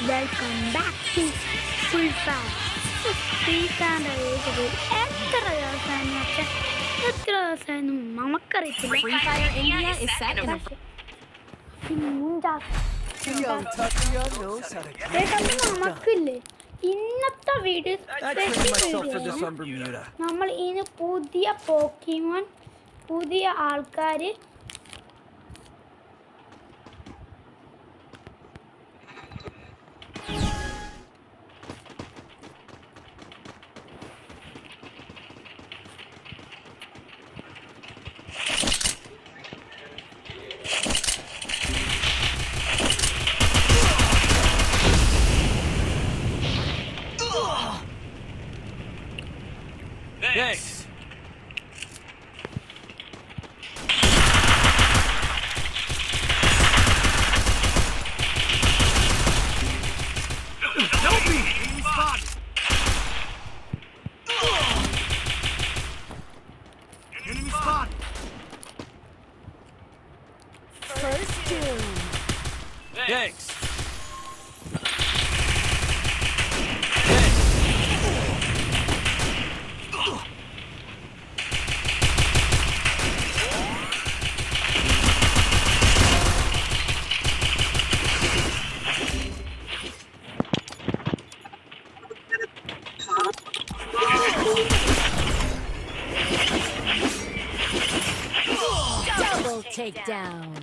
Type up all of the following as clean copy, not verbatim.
Welcome back to full fan. Srikanth എത്ര ദിവസമായിരുന്നു നമുക്കറിയത്തില്ല. നമുക്കില്ലേ ഇന്നത്തെ വീഡിയോ നമ്മൾ ഇന്ന് പുതിയ പോക്കിമോൻ പുതിയ ആൾക്കാർ Thanks. Help me! Enemy spotted. Enemy spotted. First kill. Thanks. Double takedown.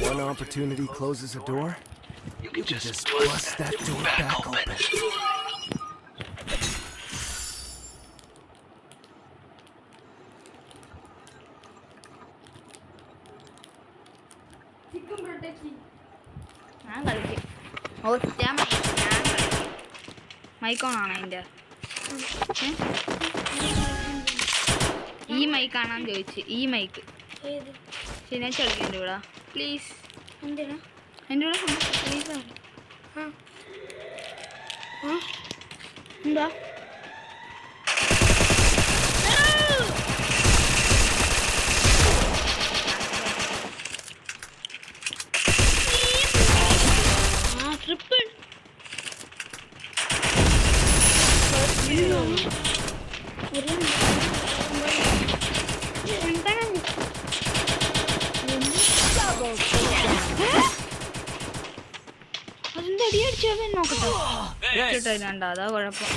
One opportunity closes a door, you just bust that door back open. ഞാൻ കളിക്കും. മൈക്കോണാണ് അതിൻ്റെ ഈ മൈക്കാണാന്ന് ചോദിച്ചു. ഈ മൈക്ക് ശനിയാഴ്ച കളിക്കും എൻ്റെ കൂടെ പ്ലീസ്. എന്തിനാ എൻ്റെ കൂടെ പ്ലീസ്? എന്താ ട്രിപ്പിൾ അതിന്റെ അടി അടിച്ചോ നോക്കട്ടോ. കേട്ടോ അതാ കുഴപ്പം.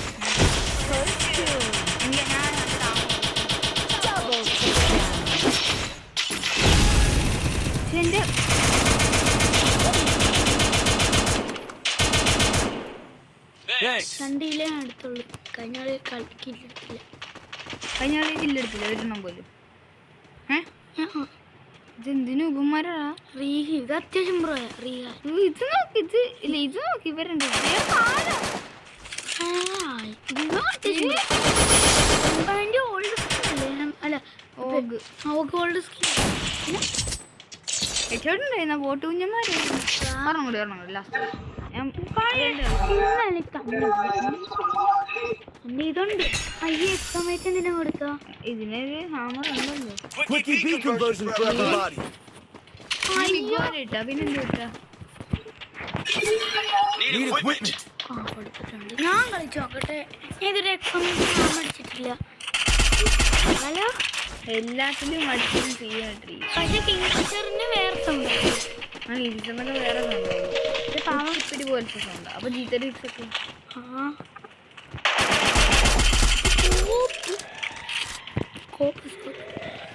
എന്റെ സൺഡേയിലേ അടുത്തുള്ളൂ. കഴിഞ്ഞ കളിക്കില്ലെടുത്തില്ല. കഴിഞ്ഞ കളി കില്ലെടുത്തില്ല ഒരെണ്ണം പോലും. ഇതെന്തിനു ഉപന്മാരാ? റീഹി ഇത് അത്യാവശ്യം പ്രോയാ. റീഹ ഇത് നോക്കി. ഇത് ഇല്ല ഇത് നോക്കി ഇവരുണ്ട്. അല്ല ഓൾഡ് സ്കിൻ എച്ചോട്ടുണ്ടായിരുന്ന ബോട്ട് കുഞ്ഞന്മാര് പറഞ്ഞൂടി ലാസ്റ്റ് ഇതുണ്ട്. അയ്യേ സമയത്ത് എന്തിനാ കൊടുക്ക? ഇതിനൊരു ഹാമർ ഉണ്ടല്ലോ. ഇട്ടാ പിന്നെന്ത് കിട്ടാ? ഞാൻ കളിച്ചു നോക്കട്ടെ. ഇതൊരു എക്സാമിന് അടിച്ചിട്ടില്ല. ഹലോ എല്ലാത്തിലും അടിച്ചും ചെയ്യാട്ടി. പക്ഷെ കിങ്ഫിഷറിന് വേറെ സൗണ്ട്. കിങ്ഫിഷറിനൊക്കെ വേറെ സൗണ്ട്. ഇപ്പിടി പോലത്തെ സൗണ്ട്. അപ്പൊ ജീത്തരിസൊക്കെ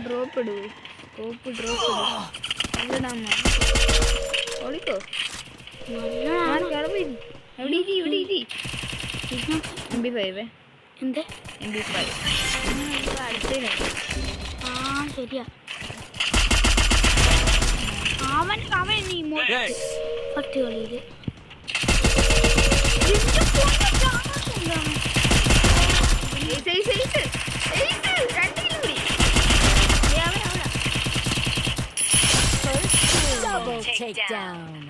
ഡ്രോപ്പ് ഇടൂ. സ്കോപ്പ് ഡ്രോപ്പ് ഇടാമ്മ ഓടിക്കോ. എവിടെ ഇവിടെ MP5 എന്ത് MP5 അടുത്തേനെ. ശരിയാ. അവൻ പത്ത് കളിയില് Double takedown.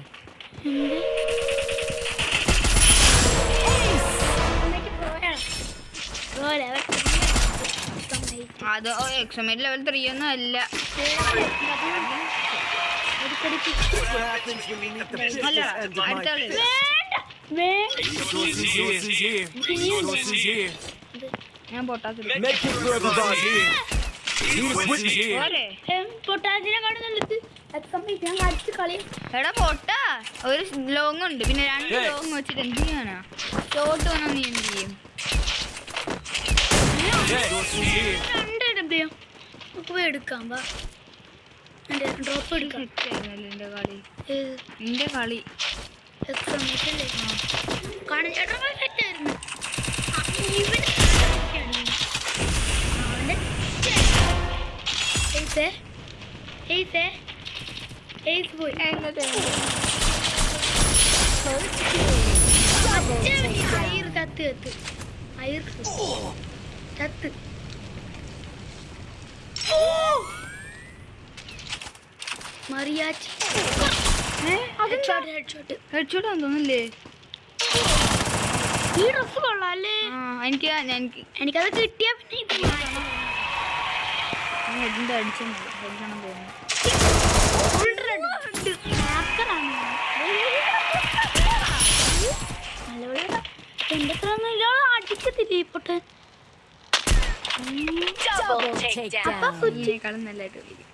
അത് എക്സമേറ്റ് ലെവൽ 3 ഒന്നും അല്ല. What happens when you meet the business അല്ല, end of my അടുത്ത കളി. Resources here. Resources here. ഞാൻ പൊട്ടാസ് Make it for everybody. Need equipment. പോരെ. പൊട്ടാസിനെ കാണുന്നുള്ളത് ഞാൻ കളിച്ച് കളി എടാ പൊട്ടാ, ഒരു ലോങ് ഉണ്ട്, പിന്നെ 2 ലോങ് വെച്ചിട്ട് എന്ത് ചെയ്യാനാ? ഷോട്ട് വന്നാ നീ എന്ത് ചെയ്യും? Resources here. രണ്ടെടുക്കാം നമുക്ക് പോയി എടുക്കാം വാ ഡ്രോപ്പ് എടുക്കാം എന്റെ കളി, ഏത് നിന്റെ കളി. എക്സാമിനല്ലേ കാണാൻ ചേട്ടാ സെറ്റായിരുന്നു പോയി അയ്യർ കത്ത് കത്ത് അയ്യർ കത്ത് മറിയാച്ചി ഹെഡ്ഷോട്ട് ഹെഡ്ഷോട്ടാന്ന് തോന്നില്ലേ? ഈ ഡ്രസ് കൊള്ളാം അല്ലേ? എനിക്കത് കിട്ടിയാ പിന്നെ ഹെഡിന്റെ അടിച്ചാണ് തോന്നുന്നു. എന്റെ അടിക്കത്തില്ലേ ഇപ്പോട്ടെ Double takedown. ഇതിനേക്കാളും നല്ലതായിട്ട് കളിക്കും.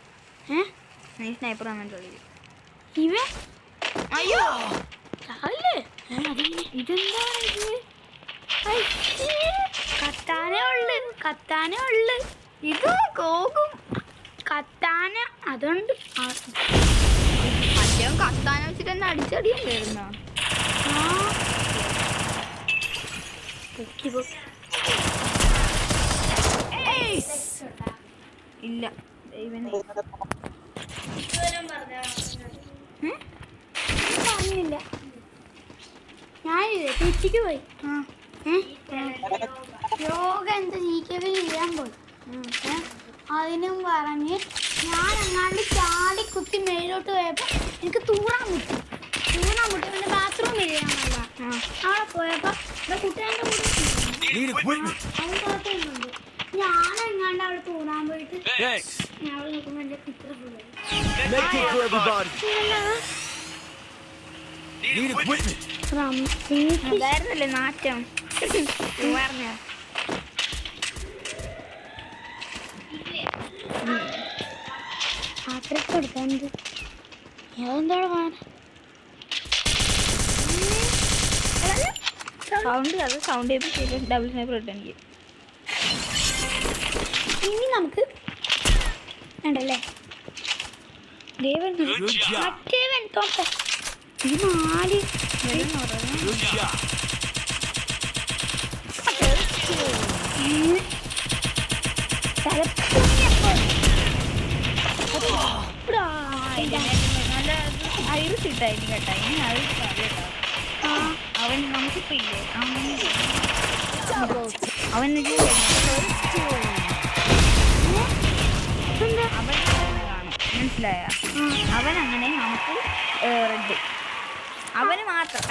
നീ സ്നൈപ്പർ വന്നിട്ട് കളിക്കും. ഇവ അയ്യോ ചാവല്ലേ ഇതെന്താ ഇത്? കത്താനേ ഉള്ളു ഇത് കോകും കത്താന അതുകൊണ്ട് മറ്റേ കത്താന വെച്ചിട്ട് തന്നെ അടിച്ചടിയല്ലായിരുന്നോ? ഇല്ല ദൈവമേ. പറഞ്ഞില്ല ഞാനില്ലേ തിരിച്ചിക്ക് പോയി യോഗ എന്താ ജീക്കൊക്കെ ചെയ്യാൻ പോയി അതിനും പറഞ്ഞ് ഞാൻ അങ്ങാണ്ട് ചാടി കുത്തി മേലോട്ട് പോയപ്പോ എനിക്ക് തൂറാൻ മുട്ടി പിന്നെ ബാത്റൂമിൽ ചെയ്യാൻ പാടില്ല അവിടെ പോയപ്പോ എന്റെ കുട്ടികളുടെ കൂടെ Need equipment. അവൻ കാത്തുന്നുണ്ട് ഞാൻ എങ്ങാണ്ട് അവിടെ തൂറാൻ പോയിട്ട് Thanks. ഞാൻ അവിടെ നോക്കുമ്പോ എന്റെ ചിത്രം Make it for everybody. Need equipment. അതായിരുന്നല്ലേ നാറ്റം പറഞ്ഞ. ആത്രക്ക് കൊടുക്കാനുണ്ട് ഏതെന്തോടെ പോകാൻ സൗണ്ട് ഡബിൾ സ്നൈപ്പർ ഇട്ട് എനിക്ക്. ഇനി നമുക്ക് വേണ്ടല്ലേ ദേവൻ Good job. മറ്റേവൻ തോട്ടെ ഈ 4 Good job. നല്ല ഐറിസ് ഇട്ടായിരുന്നു കേട്ടോ. ഇനി ഐറിസ് കേട്ടോ അവൻ നമുക്കിപ്പോ ഇല്ലേ Double അവൻ അവൻ കാണും മനസ്സിലായ? അവൻ അങ്ങനെ നമുക്ക് റെഡ് അവന് മാത്രം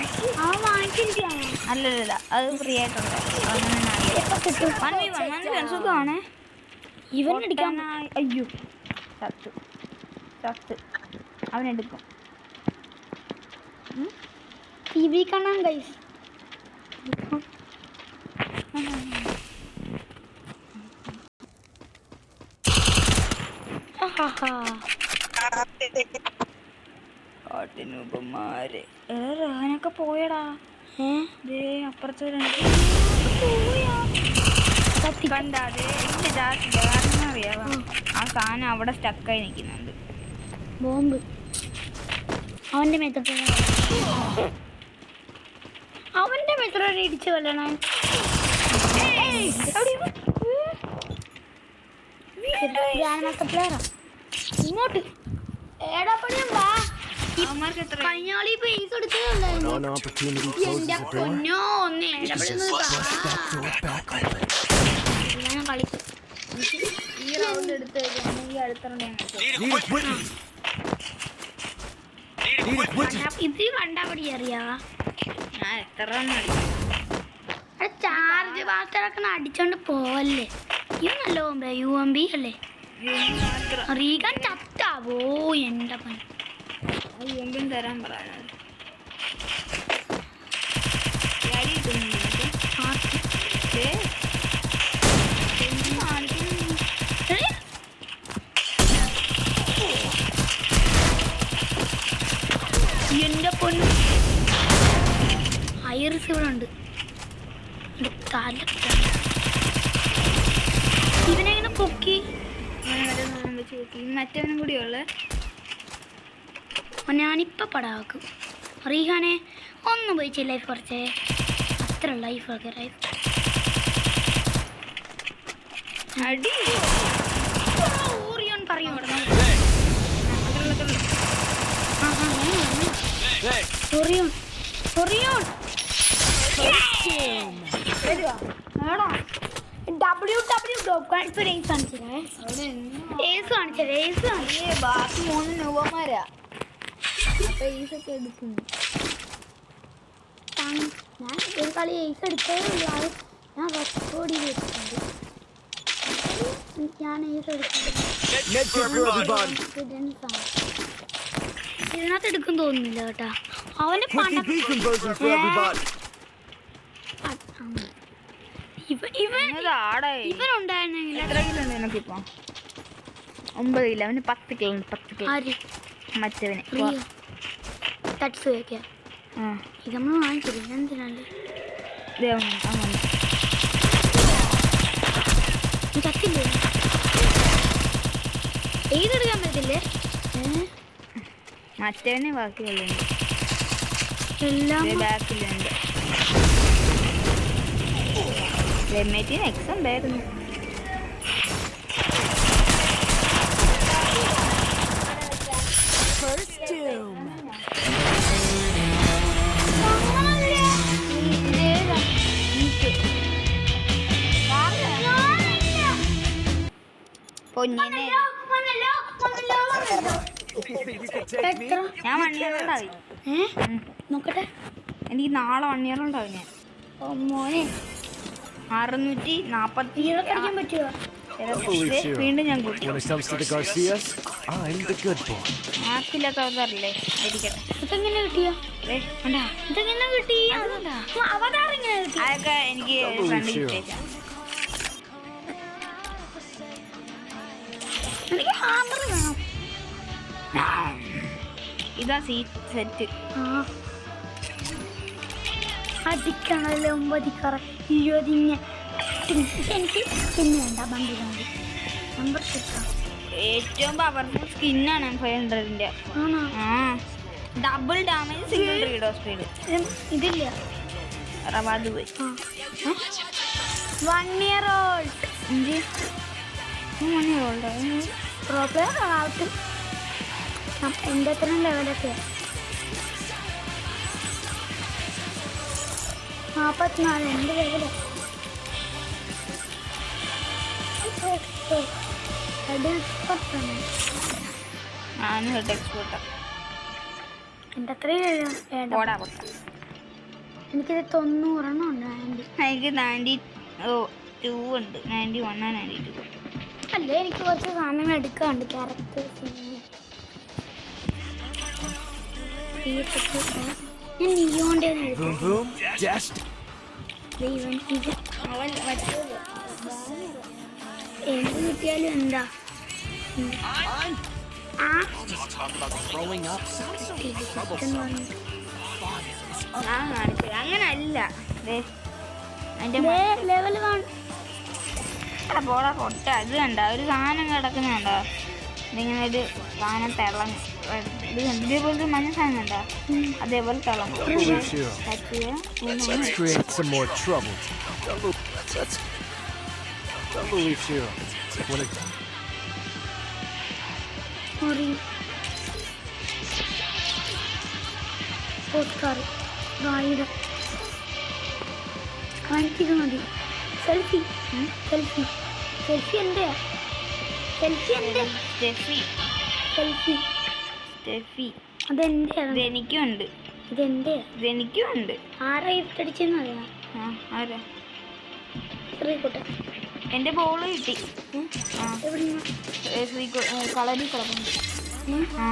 അവൻ വാങ്ങിച്ചിരിക്കുകയാണ് അല്ലല്ല അത് ഫ്രീ ആയിട്ടുണ്ട്. അങ്ങനെ സുഖമാണേ. ഇവൻ അടിക്കാൻ അയ്യോ ചത്ത് ചത്ത് അവനെടുക്കും. ടി വി കാണാൻ ഗൈസ് കാട്ടിനുപമാര് റഹാനൊക്കെ പോയടാ. ദേ അപ്പുറത്ത് കണ്ടാതെ അറിയാവാ ആ സാധനം അവിടെ സ്റ്റക്കായി നിൽക്കുന്നുണ്ട്. ബോംബ് അവന്റെ മെത്തഡ് ഇടിച്ചു കൊല്ലണ ഇങ്ങോട്ട് ഏടാപ്പണിയും വാ അവന്മാർക്ക് എത്ര കഴിഞ്ഞാളി പൈസ എടുത്തതുണ്ടായിരുന്നു One opportunity closes എന്റെ a door. പൊന്നോ ഒന്ന് You just bust that door back open. ഞാൻ കളിക്കും ഈ റൗണ്ട് എടുത്ത് ഈ അടുത്ത round Need equipment. Need equipment. ഇത് കണ്ടാപടി അറിയാ ഞാൻ എത്ര റൗണ്ട് അടിക്കും? ചാർജ് വാസ്റ്ററൊക്കെ അടിച്ചോണ്ട് പോവല്ലേ ഇത് നല്ല ബോംബേ UMP അല്ലേ? മാത്രം റീഗൻ ചത്താവോ എൻ്റെ പണി. യും തരാൻ പറയാം. എൻ്റെ പൊന്ന് ഐറിസ് ഇവിടെ ഉണ്ട്. ഇവനെങ്ങനെ പൊക്കി മറ്റവനും കൂടിയുള്ള ഞാനിപ്പോൾ പടാക്കും. റീഹാനെ ഒന്ന് പോയിച്ച് ലൈഫ് കുറച്ചേ. അത്ര ലൈഫൊക്കെ ലൈഫ് അടി ഓറിയോൺ പറയും Hey, ഓറിയോൺ ഓറിയോൺ ബാക്കി 3 രൂപമാരാ. അപ്പൊ ഈസൊക്കെ എടുക്കുന്നു. ഞാൻ ഒരു കളി ഏസ് എടുത്തേ ഉള്ളൂ. ഞാൻ റെക്കോർഡ് ചെയ്തിട്ടുണ്ട്. ഞാൻ ഏസ് Medkit for everybody. ഇതിനകത്ത് എടുക്കും തോന്നുന്നില്ല കേട്ടാ. അവന് Quick EP conversion for everybody. ഇവനുണ്ടായിരുന്നെങ്കിൽ എത്ര കിലോ ഉണ്ട് നിനക്കിപ്പോ? 9 കിലോ. അവന് 10 കിലോ ഉണ്ട്. 10 കിലോ ആര് മറ്റവന്. തട്സ് വയ്ക്കാം. ആ ഇത് നമ്മൾ വാങ്ങിച്ചില്ല. എന്തിനാണ് ചത്തില്ലേ? ഏതെടുക്കാൻ പറ്റില്ലേ? മറ്റവന് ബാക്കിയുള്ളുണ്ട്. എല്ലാം ബാക്കിലുണ്ട്. ലെമേറ്റിന് എക്സ് ഉണ്ടായിരുന്നു. First doom. പൊന്നിനെ You can take me. ഞാൻ 1 ഇയർ ഉണ്ടായി. നോക്കട്ടെ. എനിക്ക് നാളെ 1 ഇയർ ഉണ്ടാവും. ഞാൻ മോനെ 640 കളിക്കാൻ പറ്റുമോ? വീണ്ടും ഞാൻ കൂട്ടി. When it comes to the Garcias, I'm the good boy. ആക്കില്ലാത്ത അവതാറില്ലേ ഇരിക്കട്ടെ. ഇതെങ്ങനെ കിട്ടിയോ? കണ്ടാ ഇതെങ്ങനെ കിട്ടി? അവതാർ ഇങ്ങനെ കിട്ടി. അതൊക്കെ എനിക്ക് ഫ്രണ്ട് കിട്ടിയേക്കാം. എനിക്ക് ഹാമർ വേണം. ഇതാ സീറ്റ് സെറ്റ്. അടിക്കണല്ലോ 9 20. എനിക്ക് പിന്നെ വേണ്ട. ബണ്ടിൽ മതി. നമ്പർ കിട്ടാം. ഏറ്റവും പവർഫുൾ സ്കിന്നാണ് 500ന്റെ. ആണോ? ആ ഡബിൾ ഡാമേജ് സിംഗിൾ റീഡോ സ്പീഡ്. ഇതില്ല. റവാദ് പോയി. 1 year old. 1 year old pro player ആവട്ടെ. എൻ്റെ അത്ര ലെവലൊക്കെ 44. എൻ്റെ ലെവല് ഞാനും ഹെഡ് എക്സ്പോർട്ടാ. എൻ്റെ അത്രയും വേണ്ട. ഓടാ പൊട്ടാ. എനിക്കിത് 90 ഉണ്ട്. എനിക്ക് 92 ഉണ്ട്. 91 92. അല്ലേ എനിക്ക് കുറച്ച് സാധനങ്ങൾ എടുക്കാണ്ട്. ക്യാരക്ടേഴ്സ് ഞാൻ നിയോൻ്റെ Boom boom. Dashed. ദൈവം ഇത് അവൻ എന്ത് കിട്ടിയാലും എന്താ Throwing up. ഞാൻ കാണിച്ചത് അങ്ങനല്ല. അതിന്റെ ലെവൽ പോടാ പൊട്ട. അത് കണ്ട ഒരു സാധനം കിടക്കുന്ന കണ്ടോ? ഇതിങ്ങനെ ഒരു സാധനം തിളങ്ങും. ഇതേപോലത്തെ മഞ്ഞ സാധനം കണ്ടോ? അതേപോലെ തിളങ്ങും. Let's create some more trouble. Double leaf hero. When it കാണിച്ചത് മതി. സെൽഫി സെൽഫി സെൽഫി എൻ്റെ സെൽഫി എൻ്റെ സ്റ്റെഫി സെൽഫി സ്റ്റെഫി അതെൻ്റെ ഇതെനിക്കും ഉണ്ട്. ഇതെൻ്റെ ഇതെനിക്കും ഉണ്ട്. ആരാ ഇട്ടടിച്ചെന്ന് അറിയാം. ആരാ ചെറിയ കൂട്ടെ എൻ്റെ ബോൾ കിട്ടി. ആ കളരി കിടക്കുന്നു. ആ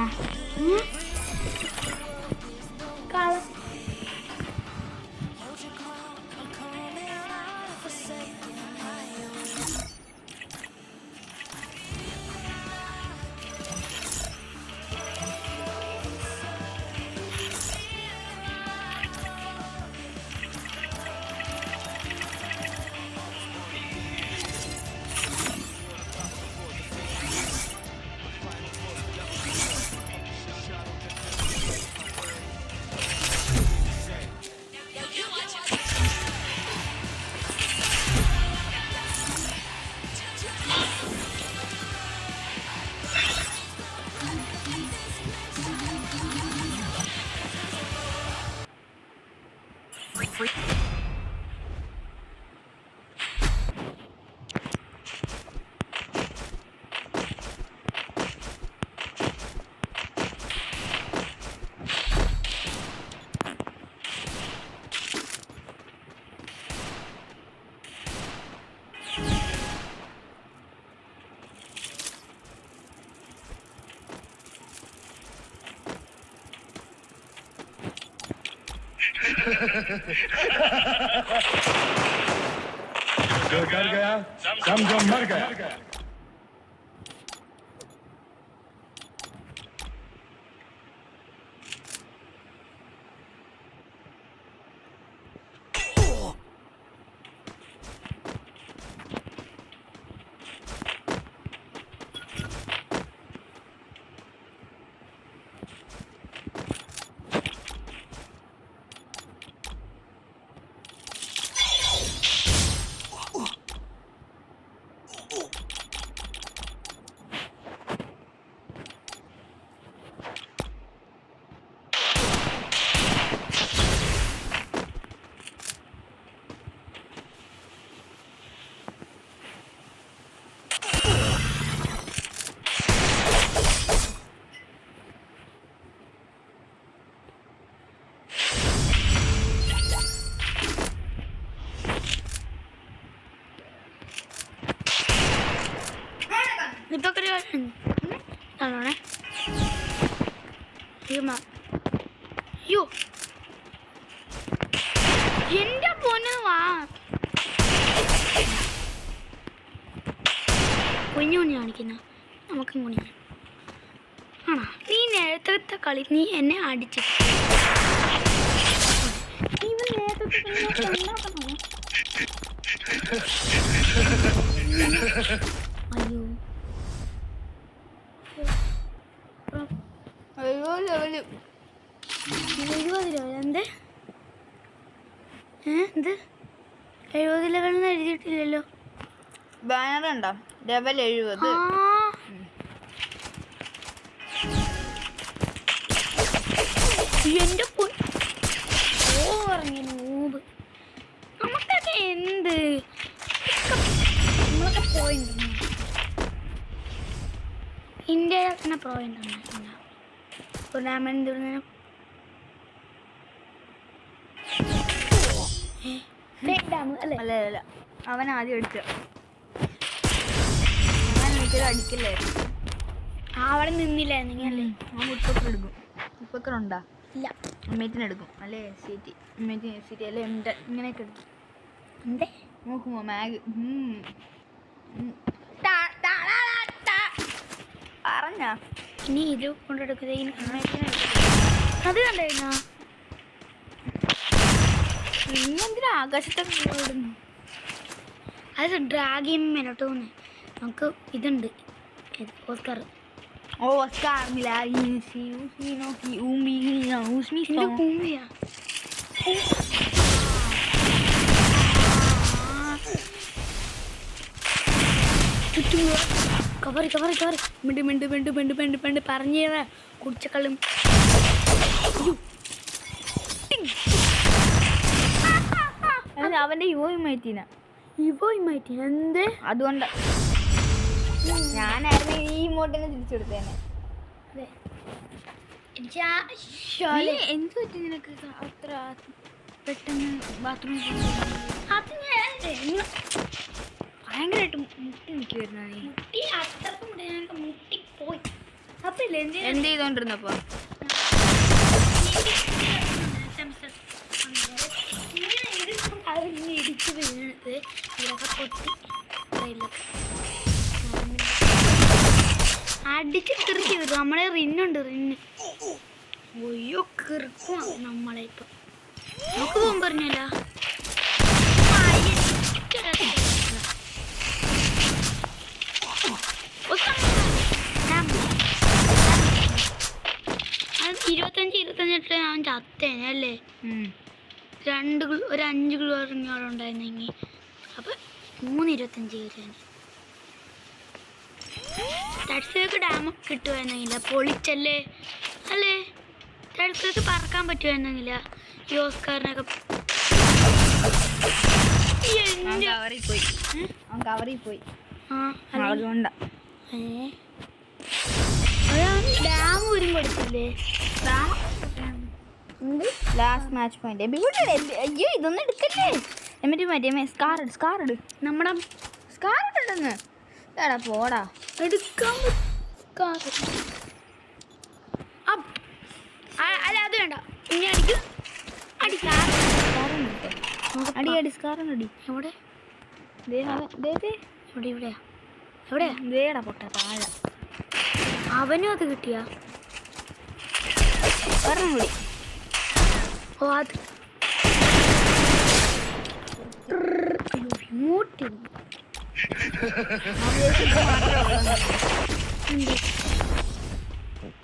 जो डर गया समझो मर गया. ഇപ്പൊ ആണോണേ അയ്യോ എന്റെ പൊന്ന് വാ കുഞ്ഞു കുഞ്ഞു കാണിക്കുന്ന നമുക്കും കുഞ്ഞു ആണോ നീ നേരത്തെ കളി നീ എന്നെ അടിച്ചു അയ്യോ അയ്യോ ലെവല് 70 ലെവൽ എന്ത് എന്ത് 70 ലെവലിന് എഴുതിയിട്ടില്ലല്ലോ. ബാനർ ഉണ്ടോ? ലെവൽ 70. എന്റെ പറഞ്ഞു നൂബ് നമുക്കൊക്കെ എന്ത് നമ്മളൊക്കെ പോയിന്റ് ഇന്ത്യയിൽ തന്നെ പോയിന്റ് ടൂർണമെന്റ് അല്ല അല്ല അവൻ ആദ്യം അടിച്ച ഞാൻ ഒരിക്കലും അടിക്കില്ലായിരുന്നു. അവിടെ നിന്നില്ലായിരുന്നു അല്ലേ? അവൻ മുപ്പക്കർ എടുക്കും. മുപ്പക്കറുണ്ടാ? ഇല്ല അമ്മേറ്റിനെടുക്കും അല്ലേ? SCT അമ്മേറ്റിന് SCT അല്ലേ M10 ഇങ്ങനെയൊക്കെ എടുക്കും. എന്തേ നോക്കുമോ മാഗ് പറഞ്ഞ ഇനി ഇത് കൊണ്ടെടുക്കുന്നതിന് അത് കണ്ടായിരുന്നോ? പിന്നെന്തിനാ ആകാശത്തൊക്കെ ഓടുന്നു? അത് ഡ്രാഗിയും മെനോട്ടോന്ന് നമുക്ക് ഇതുണ്ട് ഓസ്കാർ. ഓസ്കാറില്ല കൂമ്പിയാ ചുറ്റും കവറി കവറി കവറി മിണ്ട് മിണ്ട് മിണ്ട് മിണ്ട് മിണ്ട് മിണ്ട് പറഞ്ഞേതാ കുടിച്ചക്കളും അവന്റെ യുവമായിട്ടീന എന്ത് അതുകൊണ്ട് ഞാനായിരുന്നു ഈ ഇമോട്ടിനെ തിരിച്ചെടുത്തേനെ. എന്ത് പറ്റി നിനക്ക് അത്ര പെട്ടെന്ന് ബാത്റൂമിൽ അത് ഭയങ്കരമായിട്ട് മുട്ടി നിൽക്കുവായിരുന്നു നീ. മുട്ടി അത്രക്കും മുട്ടി പോയി. അപ്പൊ ഇല്ലേ എന്ത് ചെയ്തോണ്ടിരുന്നപ്പോ? ഇടിച്ച് വീണത് ഇതൊക്കെ പൊട്ടി അടിച്ച് കിറുക്കി വരും. നമ്മളെ റിന്നുണ്ട് റിന്ന്. ഒയ്യോ കിറുക്കുവാണ് നമ്മളെ ഇപ്പൊ. നമുക്ക് പോകാൻ പറഞ്ഞല്ല. ഇരുപത്തഞ്ചിട്ട് ഞാൻ ചത്തേനെ അല്ലേ? ഒരു 5 കിലോ ഇറങ്ങിയോളുണ്ടായിരുന്നെങ്കിൽ അപ്പൊ 325 കയറിയാണ്. തട്സേക്ക് ഡാം കിട്ടുമായിരുന്നെങ്കില പൊളിച്ചല്ലേ അല്ലേ? തട്സേക്ക് പറക്കാൻ പറ്റുമായിരുന്നെങ്കില ഈ ഓസ്കാറിനൊക്കെ പോയി. ഡാം ഊരും കൊടുത്തില്ലേ? Last match point. അയ്യോ ഇതൊന്നും എടുക്കല്ലേ. എന്നിട്ട് മറ്റേ സ്കാർ ഇട്. നമ്മുടെ സ്കാർ ഇട്ടെന്ന് എടാ പോടാ എടുക്കാൻ അല്ല അത് വേണ്ട. ഇനി അടിക്കും അടി സ്കാറും അടി. എവിടെ എവിടെയാ എവിടെയാ വേടാ പൊട്ട താഴെ. അവനും അത് കിട്ടിയാ? ഒരെണ്ണം കൂടി. ഓ അത് ഇങ്ങോട്ട്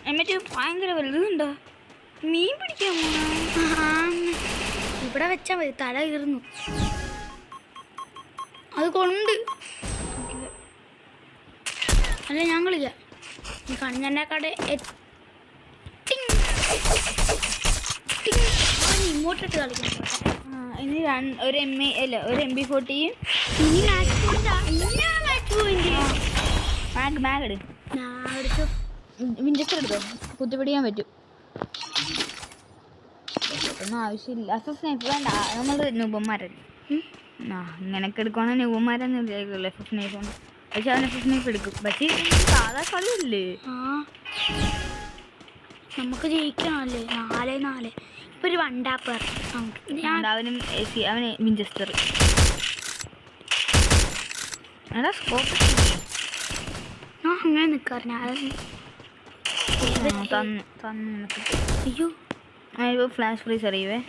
എന്നിട്ട് ഭയങ്കര വലുതുണ്ടോ? മീൻ പിടിക്കാൻ ഇവിടെ വെച്ചാൽ മതി. തല കീറുന്നു. അത് കൊണ്ട് അല്ല ഞങ്ങളില്ല. ഈ കണ്ണനക്കാട് ഇങ്ങോട്ടിട്ട് കളിക്കണം. ഇനി ഒരു MP40 ഇനി മാച്ച് പോയിന്റ് മാഗ് ഇട്. ഞാൻ എടുത്തു. വിഞ്ചസ്റ്റർ എടുത്തോ? കുത്തിപ്പിടിക്കാൻ പറ്റും. ഒന്നും ആവശ്യമില്ല. അസസ്നൈഫ് വേണ്ട. നമ്മൾ ന്യൂബന്മാരല്ലേ. ഇങ്ങനൊക്കെ എടുക്കുവാണെങ്കിൽ ന്യൂബന്മാരെന്ന് വിചാരിക്കുമല്ലോ അസസ്നൈഫ് കൊണ്ട്. പക്ഷെ അവൻ അസസ്നൈഫ് എടുക്കും. പക്ഷേ സാധാ കളിയല്ലേ. നമുക്ക് ജയിക്കണമല്ലേ? 4-4 ഇപ്പൊ ഒരു 1 ടാപ്പർ. അവന് വിഞ്ചസ്റ്റർ. എടാ സ്കോപ്പ് അങ്ങനെ നിൽക്കാറില്ല. അയ്യോ ഇപ്പോൾ ഫ്ലാഷ് ഫ്രീസ് അറിയുവേ.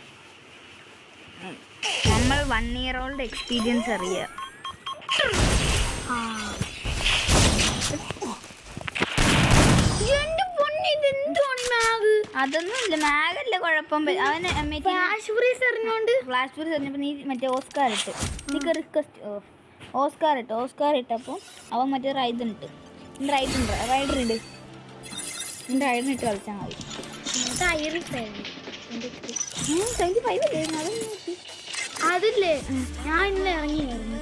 നമ്മൾ 1 year old എക്സ്പീരിയൻസ് അറിയാം. അതൊന്നും ഇല്ല. മാഗല്ല കുഴപ്പം. അവന് ഫ്ലാഷ് ഫ്രീസ് എറിഞ്ഞപ്പോൾ നീ മറ്റേ ഓസ്കാർ ഇട്ട്. നീക്ക് റിക്വസ്റ്റ് ഓസ്കാർ ഇട്ടപ്പോൾ അവൻ മറ്റേ റൈഡുണ്ട്. റൈഡറുണ്ട്. നിന്റെ റൈഡറിനിട്ട് കളിച്ചാൽ മതി. 25 അല്ലേ? അതില്ലേ ഞാൻ ഇന്നലെ ഇറങ്ങിയായിരുന്നു.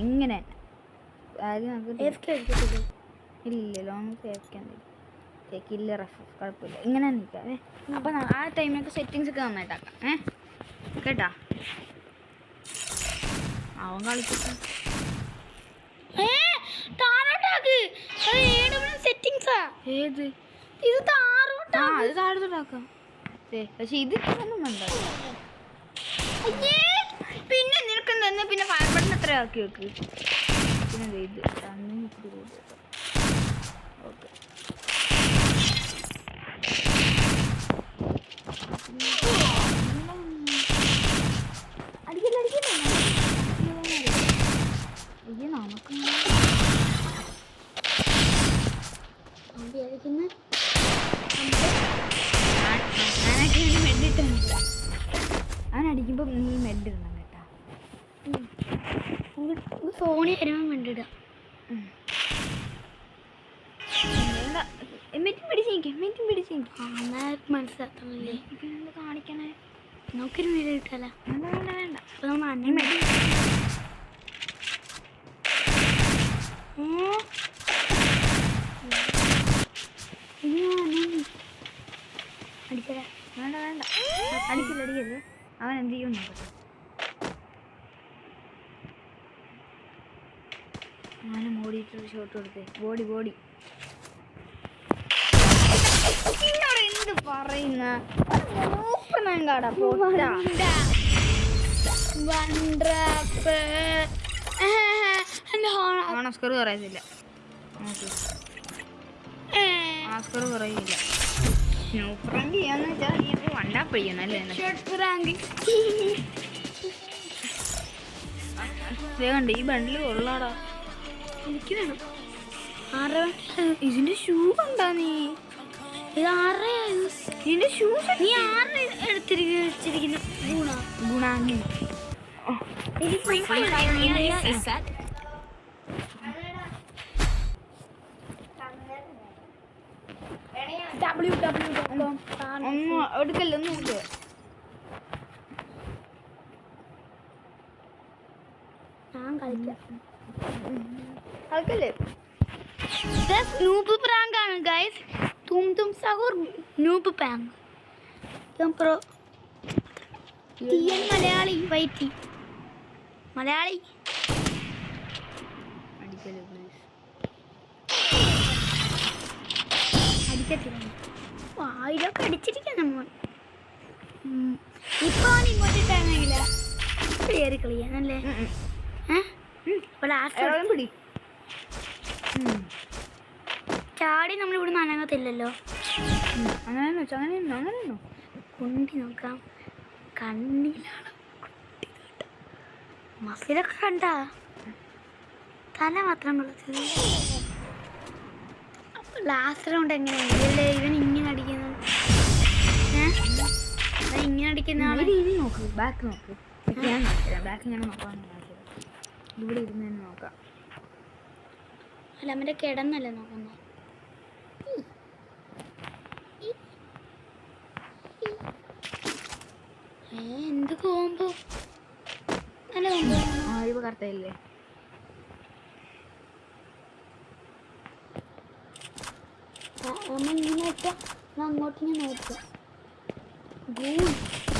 ഇങ്ങനെ ഇല്ല ലോങ് കേൾക്കാൻ കില്ല റഫ് കുഴപ്പമില്ല. ഇങ്ങനെ നിൽക്കാവേ. അപ്പം ആ ടൈമിലൊക്കെ സെറ്റിങ്സ് ഒക്കെ നന്നായിട്ടാക്കാം. കേട്ടാ അവൻ കളിച്ചിട്ട് ഏത് ഇത് അത് താഴത്തോട്ടാക്കാം. പക്ഷെ ഇത് ഒന്നും വേണ്ട. പിന്നെ നിനക്ക് തന്നെ പിന്നെ ഫയർ ബട്ടൺ എത്ര ആക്കി വെക്ക്. പിന്നെ ഇത് ഓക്കെ. അവനടിക്കുമ്പോ നീ മെഡ് ഇടണം കേട്ടാ. ഫോണിൽ വരുമ്പോൾ വേണ്ടിയിടാം. മനസ്സിലാക്കണല്ലേ കാണിക്കണേ. നോക്കൊരു വീഡിയോ കിട്ടാല. വേണ്ട. അപ്പൊ നമ്മൾ അന്നം അടിക്കല. വേണ്ട. അടിക്കല്ലേ. അവൻ എന്ത് ചെയ്യും നോക്കട്ടെ. ഞാനും ഓടിയിട്ടൊരു ഷോട്ട് കൊടുത്തേ. ബോഡി എന്നോട് എന്ത് പറയുന്ന ഓണസ്കർ പറയുന്നില്ല. ഓസ്കർ പറയില്ല. സ്നൂപ്രാങ്ക് ചെയ്യാന്ന് വെച്ചാൽ നീ വണ്ടാ പിടിക്കണം കണ്ട് ഈ ബണ്ടിൽ കൊള്ളാടാ. എനിക്ക് വേണം. ഇതിന്റെ ഷൂ കണ്ടാ നീ? ഇത് ആരുടെയായത്? നിന്റെ ഷൂസ് നീ ആരുടെ എടുത്തിരിക്കുന്ന ഗുണാങ്ങി. Is set. ഒന്നും എടുക്കല്ലോ. ഒന്നും ഇല്ല. ഞാൻ കളിക്കാം. കളിക്കല്ലേ? നൂബ് പ്രാങ്ക് ആണ് ഗൈസ്. തും സഹോർ നൂബ് പ്രാങ്ക്. പ്രോ തീയൻ മലയാളി വൈറ്റി മലയാളി അടിക്കല്ലേ പ്ലീസ്. അടിക്കത്തില്ല. വായിലൊക്കെ അടിച്ചിരിക്കാം നമ്മൾ. ഇപ്പൊ ഇങ്ങോട്ട് ഇട്ടാണെങ്കില കയറി കളിയാണല്ലേ. പിടി. ചാടി നമ്മൾ ഇവിടെ നനങ്ങത്തില്ലല്ലോ. അങ്ങനെയാണോ? കുണ്ടി നോക്കാം. കണ്ണിലാണ് മസിലൊക്കെ കണ്ട തല മാത്രം കൊള്ളു. ലാസ്റ്റ് റൗണ്ട് എങ്ങനെയല്ലേ ഇവൻ ഇങ്ങനെ അടിക്കുന്നത്? ഇങ്ങനെ അടിക്കുന്ന ആളെ നോക്ക്. ബാക്ക് നോക്ക്. ബാക്ക് ഇങ്ങനെ നോക്കാൻ ഇവിടെ ഇരുന്ന് തന്നെ നോക്കാം. അല്ല അവൻ്റെ കിടന്നല്ലേ നോക്കുന്നത്. എന്ത് കോമ്പോ നല്ല കോമ്പോ. ഇവ കറക്റ്റല്ലേ? നമ്മ ഇങ്ങനെ വെച്ചാൽ അങ്ങോട്ട് ഇങ്ങനെ നോക്കാം.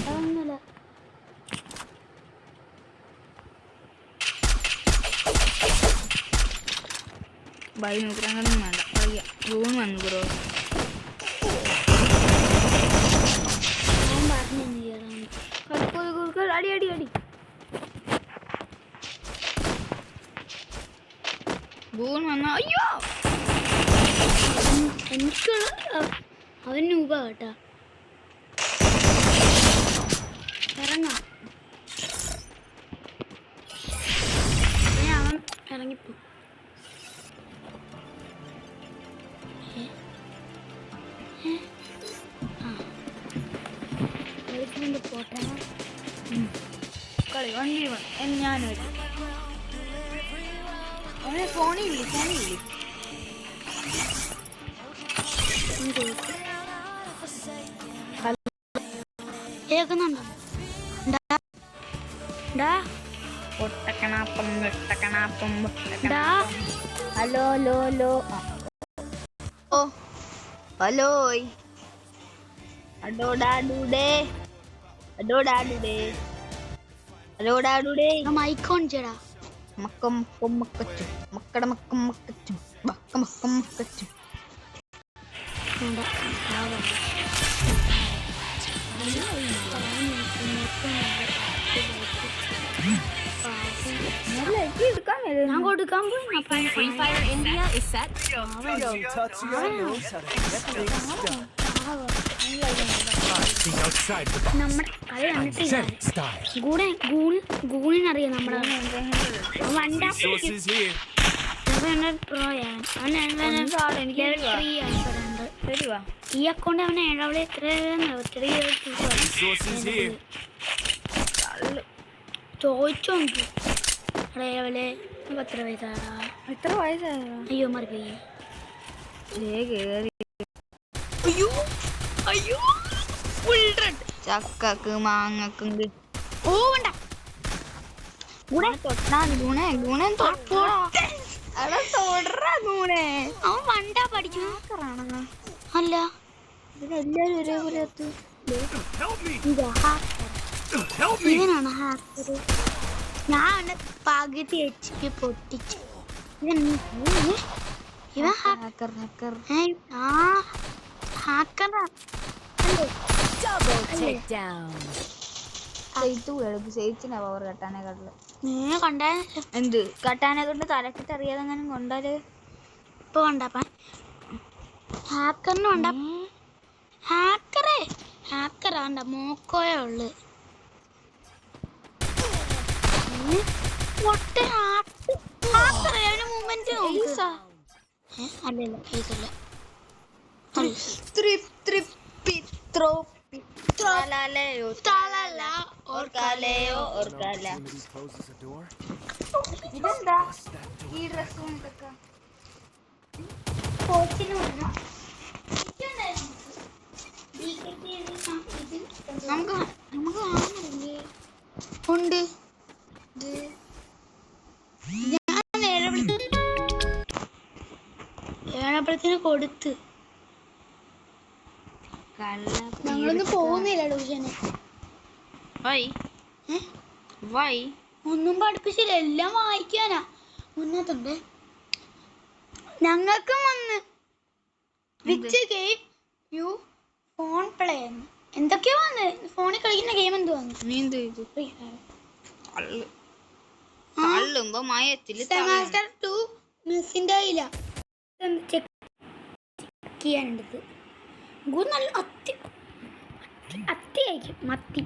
അതൊന്നുമല്ല. ബൈ നോക്കാനൊന്നും വേണ്ട. അറിയാം ഗൂൺ വന്നു ബ്രോ. ഞാൻ പറഞ്ഞു അടി. ഗൂൺ വന്ന അയ്യോ എനിക്കുള്ള അവൻ രൂപ കേട്ടാ. ഇറങ്ങാം. അവൻ ഇറങ്ങിപ്പോ. പോട്ടെ കളി 1v1 ഞാൻ വരും. അവനെ ഫോണില്ലേ കേൾക്കുന്നുണ്ടോ? ഹലോ ഹലോയ് അടോടാടുടേ മൈക്കോൺ ചേടാ. മക്കം മക്കച്ചു മക്കട മക്കം മക്കച്ചു മക്കം മക്കച്ചു. ഞാൻ കൊടുക്കാൻ പോയി. Free Fire India is set. Think outside the box. നമ്മുടെ കളി കണ്ടിട്ടില്ല. Zen style. ഗൂണിനറിയാം നമ്മുടെ Resources here. പ്രോയാണ്. ഈ അക്കൗണ്ട് അവന് ഏഴാവളി എത്ര Resources here. ചോദിച്ചോണ്ട് ലെവല് 10 വയസ്സാടാ. എത്ര വയസ്സായോ? അയ്യോ മറിപ്പോയി. കേറി അയ്യോ അയ്യോ ചക്കക്ക് മാങ്ങക്കും ഓ വേണ്ട തൊട്ടാ ഗുണേ ഗുണം തൊടാ ഗുണേ. അവൻ വണ്ടാ പഠിക്കും. അല്ല ഇവരെല്ലാരും ഒരേപോലെ Help me! ഇതാ ഇവനാണ് ഹാക്കർ. ഞാൻ പകുതി HP പൊട്ടിച്ചു. ഇവൻ ഹാക്കർ ഹാക്കർ ഹാക്കറാ. Double takedown. സേച്ചിനാ പവർ കട്ടാനെക്കാട്ടില്. നീ കണ്ടാ എന്ത് കട്ടാനെ കൊണ്ട് തലക്കിട്ട് അറിയാതെ അങ്ങനെ കൊണ്ടാല് ഇപ്പൊ കണ്ടാപ്പ ഹാക്കറിന് കൊണ്ട ഹാക്കറാണ്ട മോക്കോയേ ഉള്ളു. മൂവ്മെന്റ് അല്ലല്ല ഫേസല്ല. Opportunity closes a door. ഇതെന്താ Bust that door. ഈ ഡ്രസ്സും ഇതൊക്കെ നമുക്ക് നമുക്ക് വാങ്ങുന്നില്ലേ? ഉണ്ട്. ഞാൻ ഏഴപ്പഴത്തിന് കൊടുത്ത് ഞങ്ങളൊന്നും പോകുന്നില്ല ട്യൂഷന്. വൈ ഒന്നും പഠിപ്പിച്ചില്ല, എല്ലാം വായിക്കാനാ. മുന്നത്തുണ്ട് ഞങ്ങൾക്കും വന്ന് which game you phone play എന്തൊക്കെയോ വന്ന്. ഫോണിൽ കളിക്കുന്ന ഗെയിം എന്തോ വന്നു. നീ എന്ത് ചെയ്തു? തള്ളുമ്പോ മയത്തില് സെമാസ്റ്റർ 2 മിസ്സിന്റെ ഇല്ല ചെക്ക് ചെയ്യാനുണ്ട്. നല്ല അത്തി കഴിക്കും. മത്തി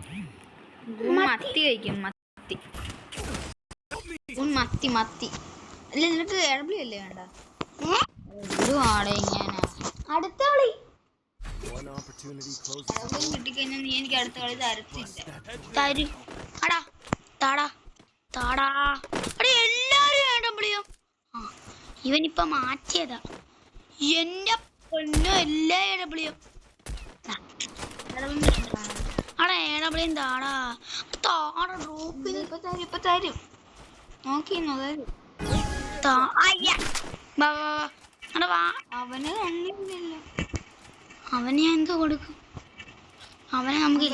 കഴിക്കും മത്തി മത്തി അല്ല നിനക്ക് എടബ്ലി അല്ലേ വേണ്ട? ആടെ ഇങ്ങനെ അടുത്ത കളി One opportunity closes a door. കിട്ടിക്കഴിഞ്ഞാൽ നീ എനിക്ക് അടുത്ത കളി തരത്തില്ല. തരും. അടാ താടാ താടാ അടേ എല്ലാരും വേണ്ടപ്പോഴും ഇവനിപ്പ മാറ്റിയതാ. എന്റെ പൊന്നോ എല്ലാ ഏടപ്പിളിയും അടാ ഏടപ്പിളിയും താടാ താട ഡ്രോപ്പ് ഇപ്പൊ തരും നോക്കിന്നോ തരും. അവന് കണ്ടില്ലല്ലോ. അവന് ഞാൻ എന്തോ കൊടുക്കും? അവനെ നമുക്ക്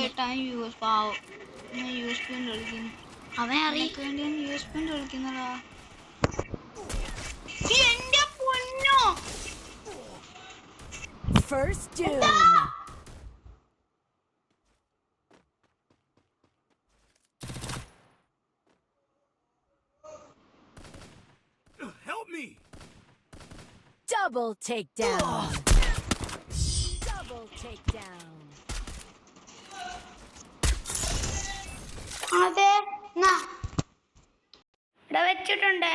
പാവം യൂസ് പെയിന്റ് കളിക്കുന്നു. അവനെ അറിയിക്കും. വേണ്ടിയാണ് യൂസ് പെയിന്റ് കളിക്കുന്നതാ. എന്റെ പൊന്നോ First doom. Help me! Double takedown. Double takedown. അതെ ഇവിടെ വെച്ചിട്ടുണ്ട്.